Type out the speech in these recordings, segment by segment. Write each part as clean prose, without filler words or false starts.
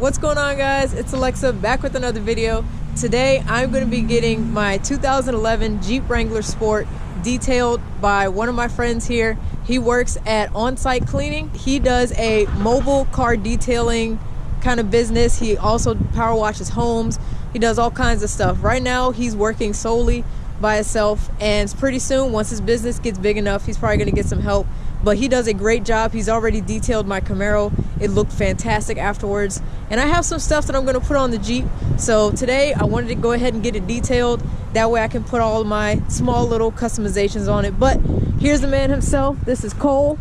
What's going on, guys? It's Alexa back with another video. Today I'm going to be getting my 2011 Jeep Wrangler Sport detailed by one of my friends here. He works at On-Site Cleaning. He does a mobile car detailing kind of business. He also power washes homes. He does all kinds of stuff. Right now he's working solely by himself, and pretty soon, once his business gets big enough, he's probably going to get some help. But he does a great job. He's already detailed my Camaro. It looked fantastic afterwards. And I have some stuff that I'm going to put on the Jeep. So today I wanted to go ahead and get it detailed. That way I can put all of my small little customizations on it. But here's the man himself. This is Cole.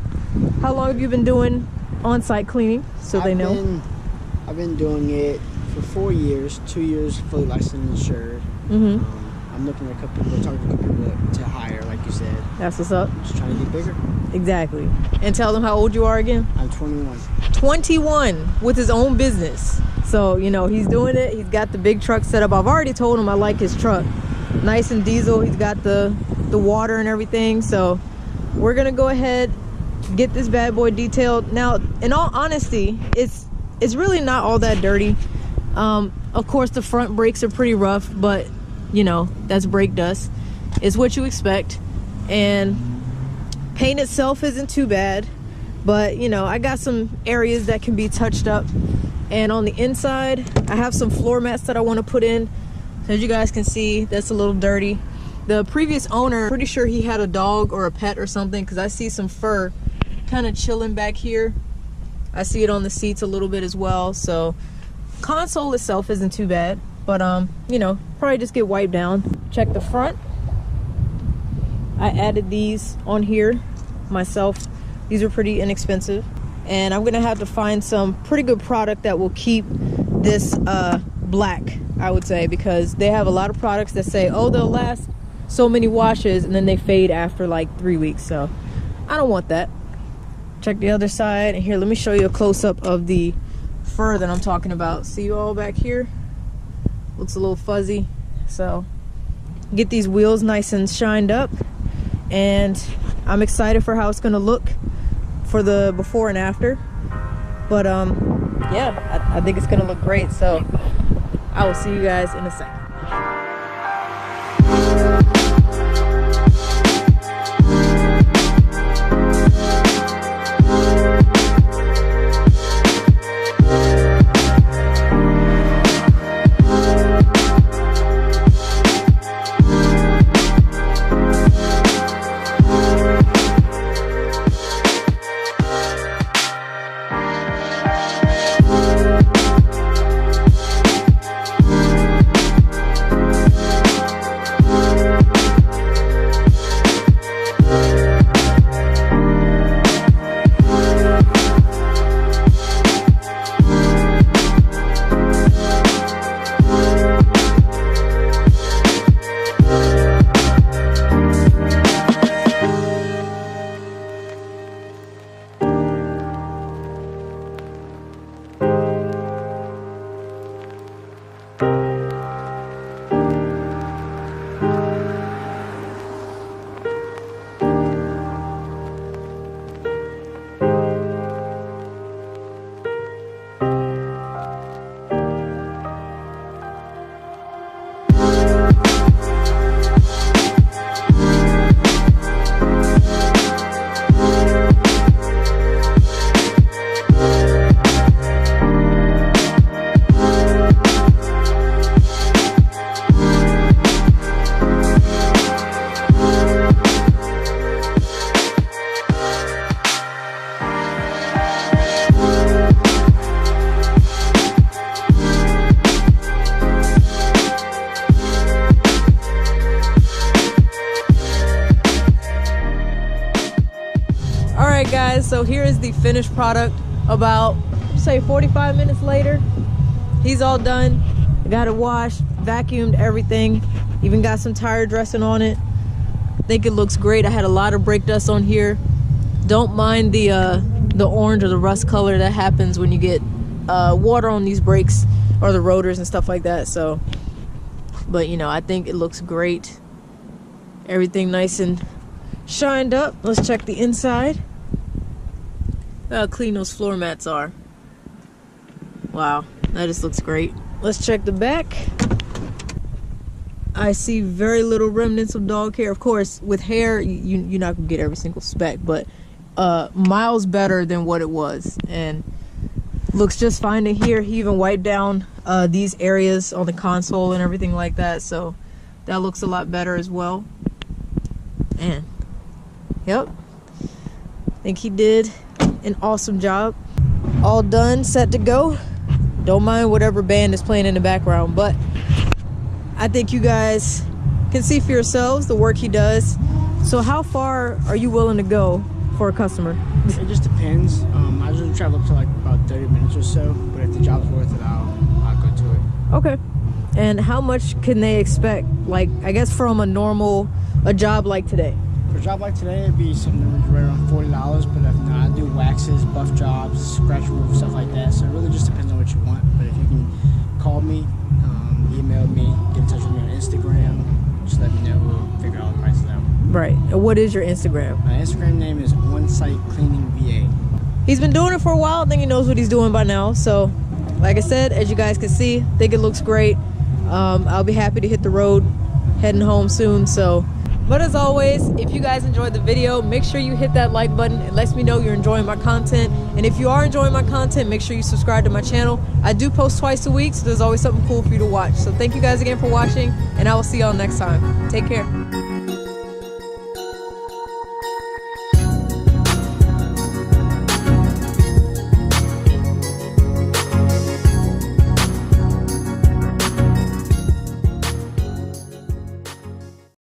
How long have you been doing on-site cleaning? So they know. I've been doing it for 4 years, 2 years fully licensed and insured. I'm looking at a couple people, talking to a couple people to hire, like you said. That's what's up. Just trying to get bigger. Exactly. And tell them how old you are again. I'm 21. 21 with his own business. So, you know, he's doing it. He's got the big truck set up. I've already told him I like his truck. Nice and diesel. He's got the water and everything. So we're going to go ahead, get this bad boy detailed. Now, in all honesty, it's really not all that dirty. Of course, the front brakes are pretty rough, but you know, that's brake dust. It's what you expect. And paint itself isn't too bad, but you know, I got some areas that can be touched up. And on the inside, I have some floor mats that I want to put in. As you guys can see, that's a little dirty. The previous owner, pretty sure he had a dog or a pet or something, because I see some fur kind of chilling back here. I see it on the seats a little bit as well. So console itself isn't too bad, but you know, probably just get wiped down. Check the front. I added these on here myself. These are pretty inexpensive, and I'm gonna have to find some pretty good product that will keep this black, I would say, because they have a lot of products that say, oh, they'll last so many washes and then they fade after like 3 weeks. So I don't want that. Check the other side, and here, let me show you a close-up of the fur that I'm talking about. See you all back here? Looks a little fuzzy. So get these wheels nice and shined up, and I'm excited for how it's gonna look for the before and after. But yeah, I think it's gonna look great. So I will see you guys in a second. Alright guys, so here is the finished product. About, say, 45 minutes later, he's all done. I got it washed, vacuumed, everything. Even got some tire dressing on it. I think it looks great. I had a lot of brake dust on here. Don't mind the orange or the rust color that happens when you get water on these brakes or the rotors and stuff like that. So, but you know, I think it looks great. Everything nice and shined up. Let's check the inside. Look how clean those floor mats are. Wow. That just looks great. Let's check the back. I see very little remnants of dog hair. Of course, with hair, you're not gonna get every single speck, but miles better than what it was, and looks just fine in here. He even wiped down these areas on the console and everything like that, so that looks a lot better as well. And yep, I think he did an awesome job. All done, set to go. Don't mind whatever band is playing in the background, but I think you guys can see for yourselves the work he does. So how far are you willing to go for a customer? It just depends. I usually travel up to like about 30 minutes or so, but if the job's worth it, I'll go to it. Okay. And how much can they expect, like, I guess from a job like today? For a job like today, it'd be something right around $40, but if not, I do waxes, buff jobs, scratch remove, stuff like that. So it really just depends on what you want. But if you can call me, email me, get in touch with me on Instagram, just let me know, we'll figure all the prices out. Right. And what is your Instagram? My Instagram name is On-Site Cleaning VA. He's been doing it for a while. I think he knows what he's doing by now. So, like I said, as you guys can see, I think it looks great. I'll be happy to hit the road heading home soon. So, but as always, if you guys enjoyed the video, make sure you hit that like button. It lets me know you're enjoying my content. And if you are enjoying my content, make sure you subscribe to my channel. I do post twice a week, so there's always something cool for you to watch. So thank you guys again for watching, and I will see y'all next time. Take care.